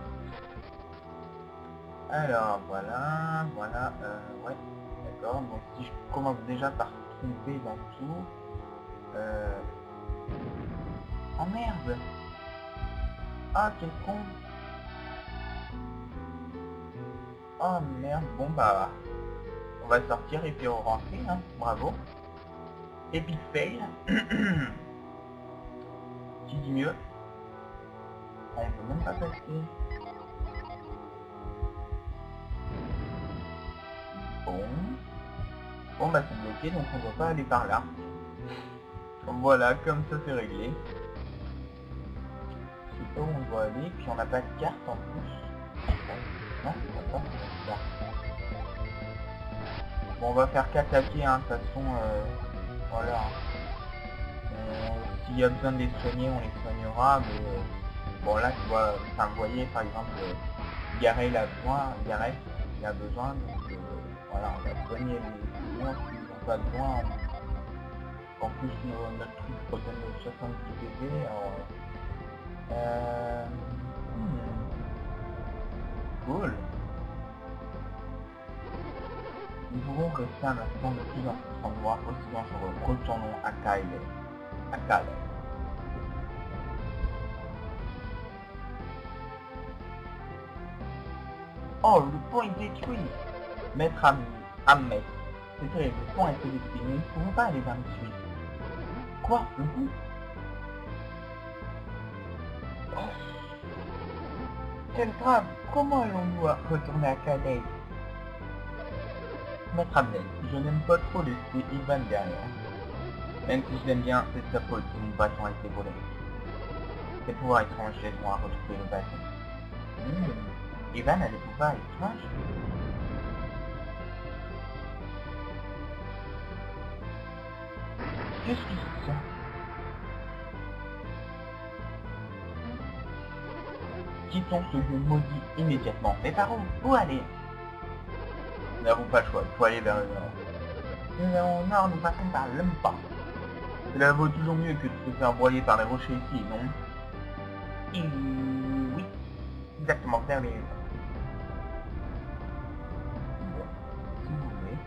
Alors voilà, ouais, d'accord. Donc si je commence déjà par tromper dans tout... Oh merde. Ah quel con. Oh merde, bon bah... On va sortir et puis on rentrer, hein, bravo. Epic fail. Qui dit mieux? On peut même pas passer. Bon bah c'est bloqué donc on ne doit pas aller par là. Voilà, comme ça c'est réglé. Je sais pas où on doit aller, puis on n'a pas de carte en plus. Non, on n'a pas de carte. Bon, on va faire qu'attaquer, hein, de toute façon, voilà. S'il y a besoin de les soigner, on les soignera, mais bon là tu vois, enfin vous voyez par exemple, Gareth il a besoin, donc voilà, on va soigner les clients qui n'ont pas besoin. En plus notre truc redonne 70 PV, alors... Cool. Nous pouvons rester un instant de plus dans cet endroit aussi dangereux. Retournons à Kyle. Oh, le pont est détruit. Maître Ahmed. C'est terrible, le pont a été détruit. Nous ne pouvons pas aller vers le suite. Quoi? Le pont? Quel grave. Comment allons-nous retourner à Calais? Maître Ahmed, je n'aime pas trop laisser Ivan derrière. Même si je l'aime bien, c'est sa faute si mon bâton a été volé. Ses pouvoirs étranges l'aideront à retrouver le bâton. Ivan a des pouvoirs étranges? Qu'est-ce que c'est ça? Quittons ce lieu maudit immédiatement. Mais par où? Où aller? Nous n'avons pas le choix, il faut aller vers le nord. Nous allons au nord, nous passons par l'Empa. Cela vaut toujours mieux que de se faire broyer par les rochers ici, non? Oui. exactement vers les... Bon, si vous voulez.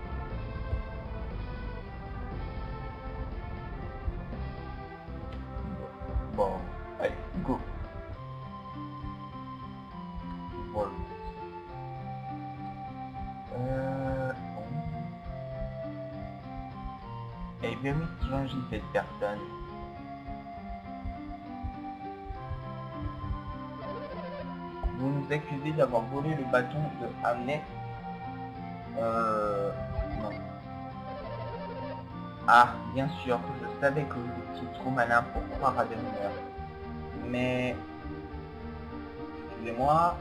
Bon, allez, go. Voilà. Elle est very strange cette personne. Vous nous accusez d'avoir volé le bâton de Hamnet. Non. Ah, bien sûr, je savais que vous étiez trop malin pour croire à des rumeurs. Mais... Excusez-moi,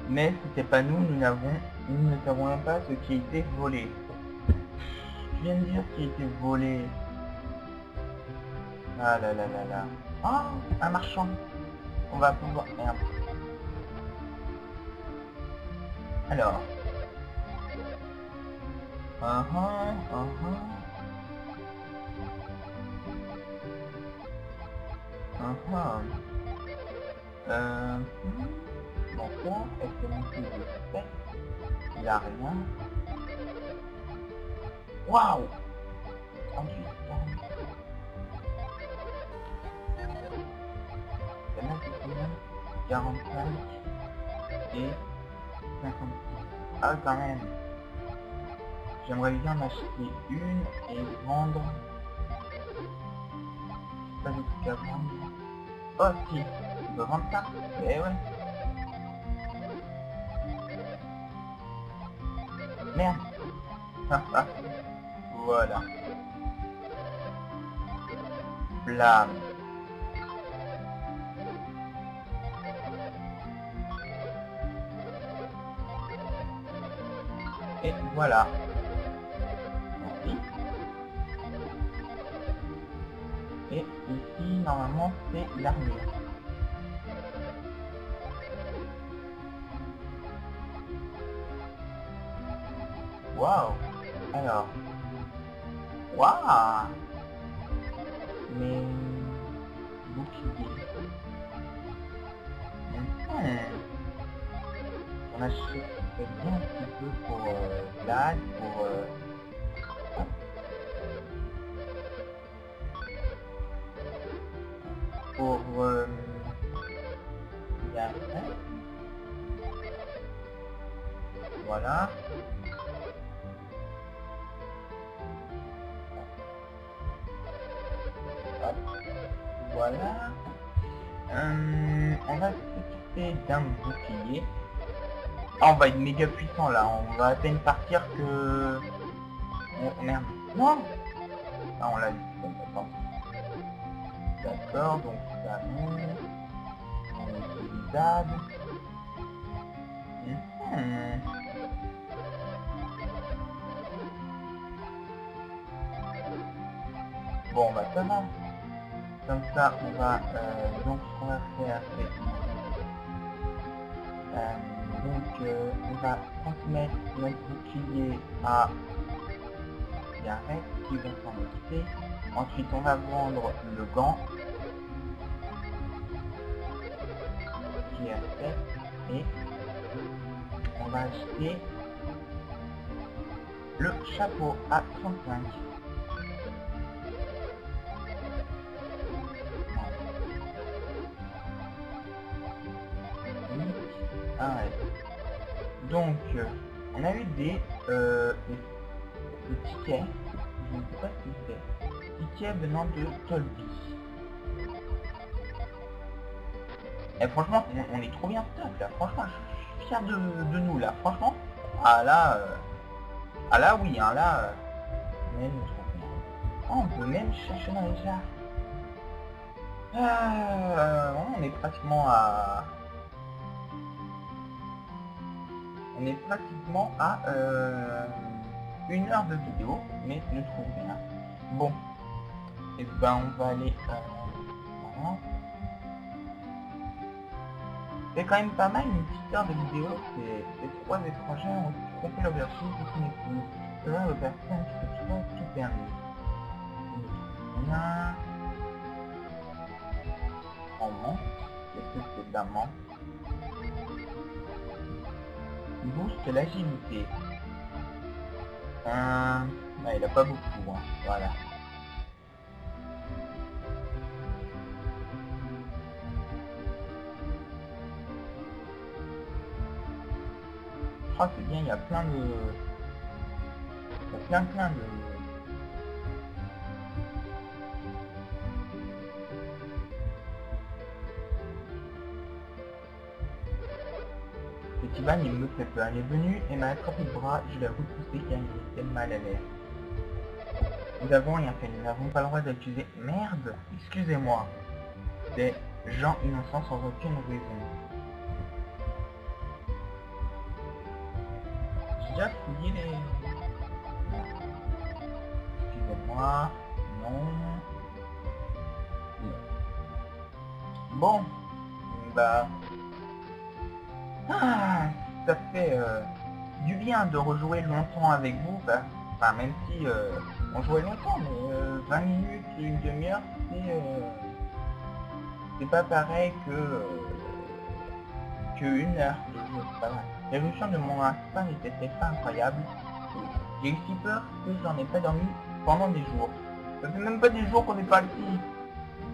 mais c'était pas nous, nous ne savons même pas ce qui a été volé. Je viens de dire ce qui a été volé. Ah là là là là. Oh, un marchand. On va pouvoir... Merde. Alors. Bon, ça, est-ce que mon fils est fait? Il a rien. Waouh! 38, 45 et 56. Ah quand même. J'aimerais bien m'acheter une et vendre. Pas de trucs à vendre. Oh si, je peux vendre ça. Eh ouais. Merde. Voilà. Blam. Et voilà. Merci. Et ici, normalement, c'est l'armure. Waouh. Alors. Waouh. Mais... bouclier. On achète bien un petit peu pour Vlad, pour Gareth. Voilà. Hop. Voilà. On va s'occuper d'un bouclier. Ah, on va être méga puissant là, on va à peine partir que... Oh, merde. Non. Ah, on l'a dit. Bon, attends. D'accord, donc ça non. On est utilisable. Bon, bah ça va. Comme ça, on va... donc, ce qu'on va faire, c'est... donc, on va transmettre notre bouclier à Gareth qui va s'en occuper. Ensuite, on va vendre le gant qui est à 7 et on va acheter le chapeau à 35. Ah ouais. Donc, on a eu des tickets, je ne sais pas ce que c'est, tickets venant de Tolby. Et franchement, on est trop bien stock là, franchement, je suis fier de nous là, franchement. Ah là oui, hein, là, même trop bien. Oh, on peut même chercher dans les jars. On est pratiquement à... On est pratiquement à 1 heure de vidéo, mais je ne trouve rien. Bon, et ben on va aller... voilà. C'est quand même pas mal, une petite heure de vidéo, c'est 3 étrangers ont trompé leur version de son épouse. Cela aux personnes qui se trouvent tout permis. On a... En menthe, qu'est-ce que c'est d'un menthe? booste l'agilité. Ouais, il a pas beaucoup, hein. Voilà. Oh, c'est bien, il y a plein de... Il y a plein de... Petit Van, il me fait peur. Il est venu et m'a attrapé le bras. Je l'ai repoussé car il était mal à l'aise. Nous avons rien fait. Nous n'avons pas le droit d'accuser... Merde! Excusez-moi. Des gens innocents sans aucune raison. J'ai déjà fouillé les... Non. Excusez-moi. Non. Non. Bon. Bah... Ah, ça fait du bien de rejouer longtemps avec vous, bah, enfin même si on jouait longtemps, mais 20 minutes, une demi-heure, c'est pas pareil que une heure de jeu, c'est pas vrai. L'évolution de mon instinct n'était pas incroyable. J'ai eu si peur que j'en ai pas dormi pendant des jours. Ça fait même pas des jours qu'on est parti.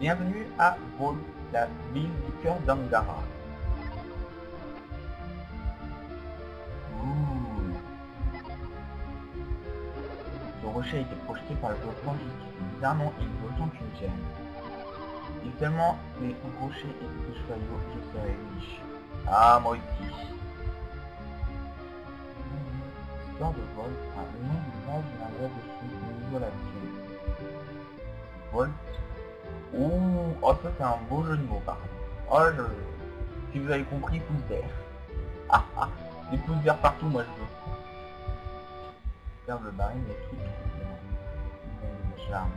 Bienvenue à Vol, la ville du cœur d'Angara. Le rocher a été projeté par le volcan jusqu'ici. Bizarrement, il vaut autant qu'une gemme. Si seulement les rochers étaient des joyaux, je serais riche. Ah, moi aussi. Histoire de Volt, le nom du village viendrait de chez l'isolation. Volt. Oh, ça c'est un beau jeu de mots par contre. Oh, si vous avez compris, pouce vert. Ah ah, des pouces verts partout, moi je veux. Faire le baril, mais tout bien. Charme,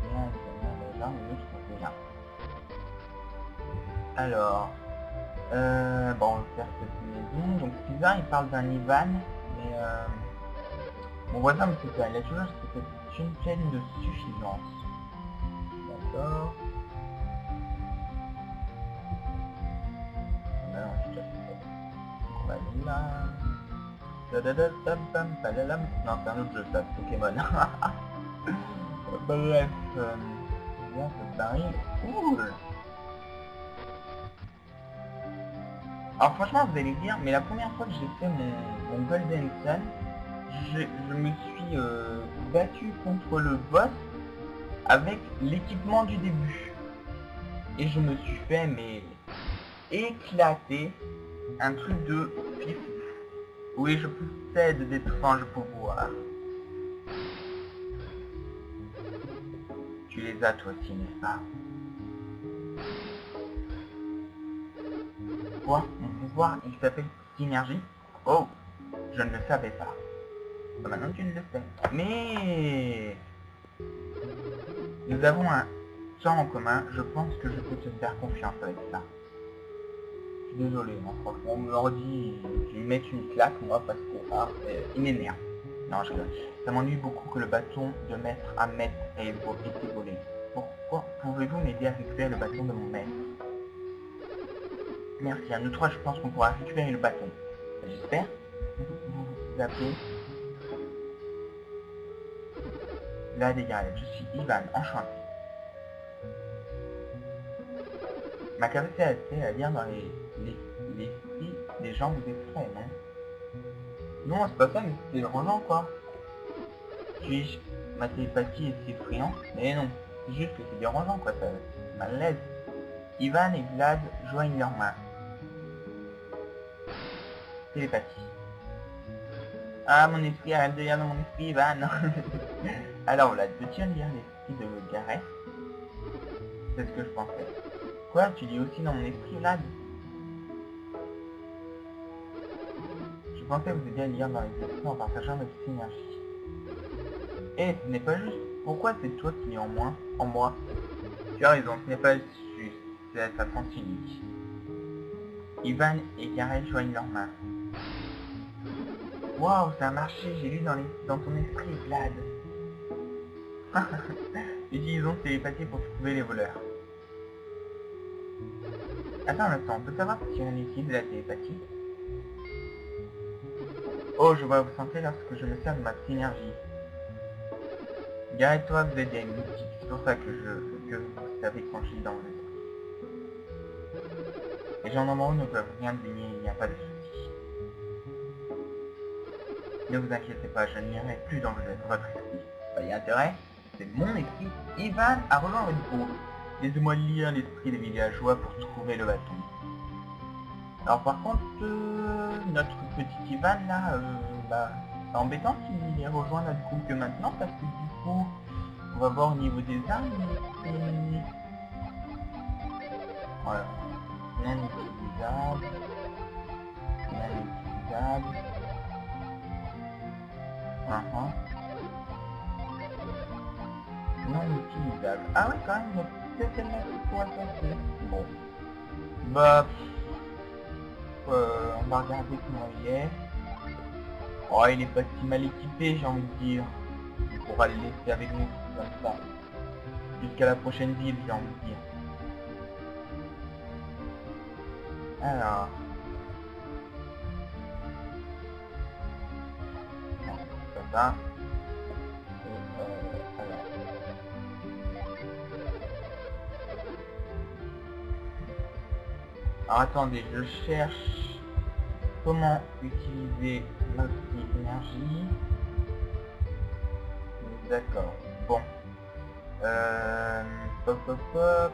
bien, charme, mais tout bien. Alors, bon, on va faire cette maison. Donc, César, il parle d'un Ivan, mais mon voisin me fait peur. Il a toujours cette une pleine de suffisance. D'accord. Alors, je te on va aller là. Non, c'est un autre jeu, ça, Pokémon. Bref, bien ce baril. Cool. Alors franchement, vous allez dire, mais la première fois que j'ai fait mon Golden Sun, je me suis battu contre le boss avec l'équipement du début. Et je me suis fait, mais, éclater un truc de pif. Oui, je possède d'étranges pouvoirs. Tu les as toi aussi, n'est-ce pas? Quoi? Mon pouvoir, il s'appelle synergie? Oh, je ne le savais pas. Maintenant tu ne le sais. Mais... nous avons un temps en commun, je pense que je peux te faire confiance avec ça. Je suis désolé, hein, franchement, mon ordi, je vais lui mettre une claque, moi, parce que, il m'énerve. Non, je rigole. Ça m'ennuie beaucoup que le bâton de maître à maître ait été volé. Pourquoi pouvez-vous m'aider à récupérer le bâton de mon maître? Merci, à nous trois, je pense qu'on pourra récupérer le bâton. J'espère. Vous appelez la dégâts. Je suis Ivan, enchanté. Ma capacité à lire dans l'esprit des gens vous effraie, non? Non, c'est pas ça, mais c'est dérangeant, quoi. Puis-je, ma télépathie est effrayante? Mais non, c'est juste que c'est dérangeant, quoi, ça mal à l'aise. Ivan et Vlad joignent leurs mains. Télépathie. Ah, mon esprit, arrête de lire dans mon esprit, Ivan. Alors Vlad, peux-tu lire l'esprit de Gareth? C'est ce que je pensais. Quoi, tu lis aussi dans mon esprit, Vlad? Je pensais vous aider à lire dans les esprits en partageant notre synergie. Eh, ce n'est pas juste. Pourquoi c'est toi qui lis en moi? Tu as raison, ce n'est pas juste. C'est à sa sens unique. Ivan et Gareth joignent leurs mains. Waouh, ça a marché, j'ai lu dans ton esprit, Vlad. Utilisons télépathie pour trouver les voleurs. Attends un instant, on peut savoir si on utilise la télépathie? Oh, je vois vous sentir lorsque je me sers de ma synergie. Gare et toi, vous êtes des mythiques. C'est pour ça que vous savez quand je lis dans vos esprits. Les gens normaux ne peuvent rien deviner, il n'y a pas de souci. Ne vous inquiétez pas, je n'irai plus dans votre esprit. Pas y a intérêt, c'est mon esprit. Ivan a rejoint votre groupe. Laissez-moi lire l'esprit des villageois pour trouver le bâton. Alors par contre, notre petit Ivan là, c'est embêtant qu'il ait rejoint notre groupe que maintenant parce que du coup, on va voir au niveau des armes, et... Voilà. Non utilisable. Non utilisable. Non utilisable. Ah ouais quand même, il y a peut-être celle-là qui pourrait passer. Bon. Bah... on va regarder comment il est. Oh, il est pas si mal équipé, j'ai envie de dire. On pourra le laisser avec nous, comme ça. Jusqu'à la prochaine ville, j'ai envie de dire. Alors... Non, c'est pas ça. Alors attendez, je cherche comment utiliser notre énergie. D'accord, bon. Hop hop hop.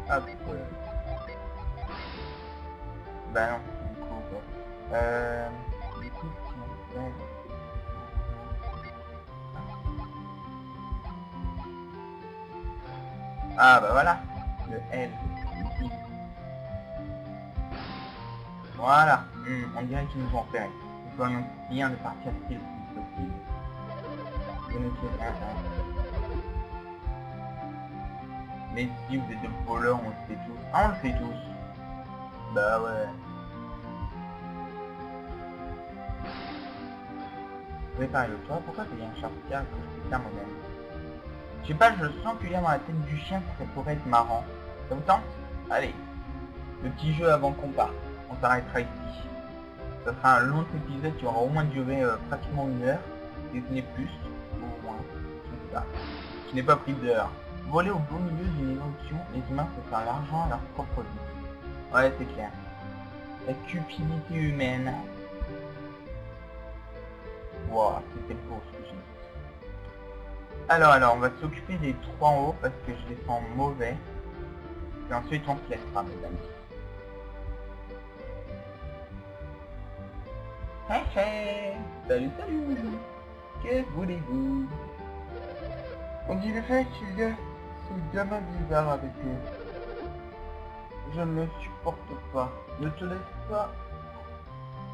Hop. Bah non, du coup quoi. Du coup, si on fait... Ah bah voilà. Le L, ici. Voilà. On dirait qu'ils nous ont repéré. Nous ferions bien de partir si le plus possible. Connecter 1-1. Mais si vous êtes de voleurs, on le fait tous. Ah, on le fait tous. Bah ouais. Réparer le toit. Pourquoi il y a un charpentier que je fais ça moi-même? Je sais pas, je sens qu'il y a dans la tête du chien que ça pourrait être marrant. Ça vous tente? Allez. Le petit jeu avant qu'on parte. On s'arrêtera ici. Ça sera un long épisode qui aura au moins duré pratiquement 1 heure. Si ce n'est plus. Au moins. Je sais pas. Je n'ai pas pris d'heure. Voler au beau milieu d'une évolution, les humains se faire l'argent à leur propre vie. Ouais, c'est clair. La cupidité humaine. Wow, c'était beau ce que j'ai dit. Alors, on va s'occuper des 3 en haut parce que je les sens mauvais. Et ensuite, on se laissera, mesdames. Hey, hey. Salut, salut. Que voulez-vous? On dirait qu'il y a ce gamin bizarre avec eux. Je ne le supporte pas. Ne te laisse pas.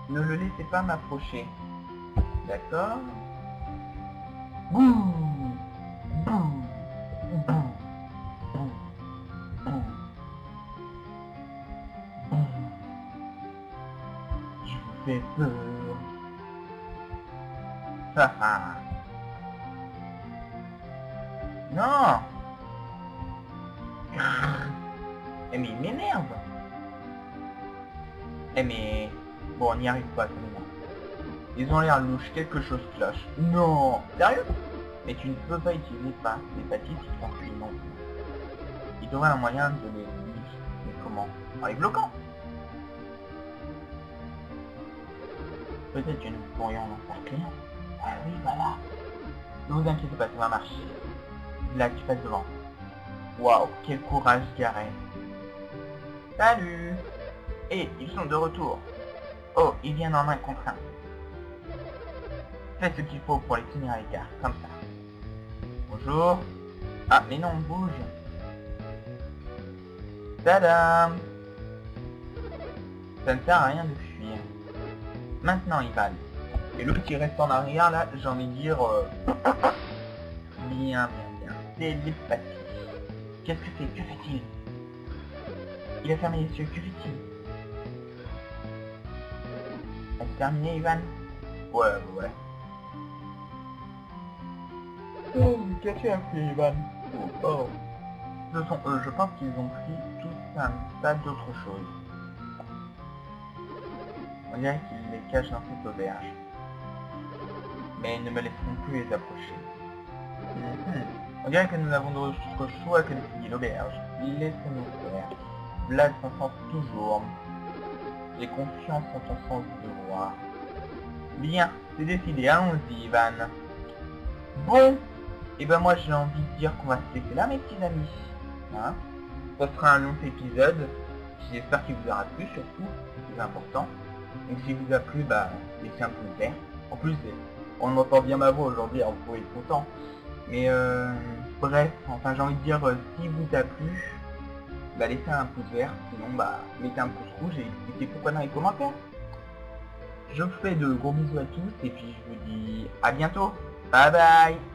Ne le laissez pas m'approcher. D'accord? Bouh! Bouh! Bouh! Bouh! Bouh! Bouh! Je vous fais peur. Haha! Non! Eh mais il m'énerve! Eh mais... Bon, on n'y arrive pas, ça m'énerve. Ils ont l'air louches, quelque chose cloche. Non! Sérieux? Mais tu ne peux pas utiliser ça, les bâtisses qui sont cuits non plus. Il devrait un moyen de les lire. Mais comment? En les bloquant? Peut-être que nous pourrions en faire client. Ah oui, voilà. Ne vous inquiétez pas, ça va marcher. Là, tu passes devant. Waouh, quel courage, Gareth. Salut! Et ils sont de retour. Oh, ils viennent en 1 contre 1. Fais ce qu'il faut pour les tenir à l'écart, comme ça. Bonjour. Ah, mais non, bouge. Tadam! Ça ne sert à rien de fuir. Maintenant, Ivan. Et l'autre qui reste en arrière, là, j'ai envie de dire... Bien. Télépathie. Qu'est-ce que c'est? Que fait-il? Il a fermé les yeux, que fait-il? Est-ce terminé, Ivan? Ouais. Oh, vous cachez un peu, Ivan. Oh. Ce sont eux, je pense qu'ils ont pris tout un tas d'autres choses. On dirait qu'ils les cachent dans cette auberge. Mais ils ne me laisseront plus les approcher. On dirait que nous n'avons d'autre choix que de fouiller l'auberge. Laissez-nous faire. Vlad s'en sort toujours. J'ai confiance en ton sens du devoir. Bien, c'est décidé, allons-y, Ivan. Bon, et ben moi j'ai envie de dire qu'on va se laisser là, mes petits amis. Hein, ça sera un long épisode. J'espère qu'il vous aura plu, surtout, c'est plus important. Donc s'il vous a plu, bah, laissez un pouce vert. En plus, on entend bien ma voix aujourd'hui, alors vous pouvez être content. Mais bref, enfin j'ai envie de dire, si vous a plu, bah laissez un pouce vert, sinon bah mettez un pouce rouge et expliquez pourquoi dans les commentaires. Je vous fais de gros bisous à tous et puis je vous dis à bientôt. Bye bye.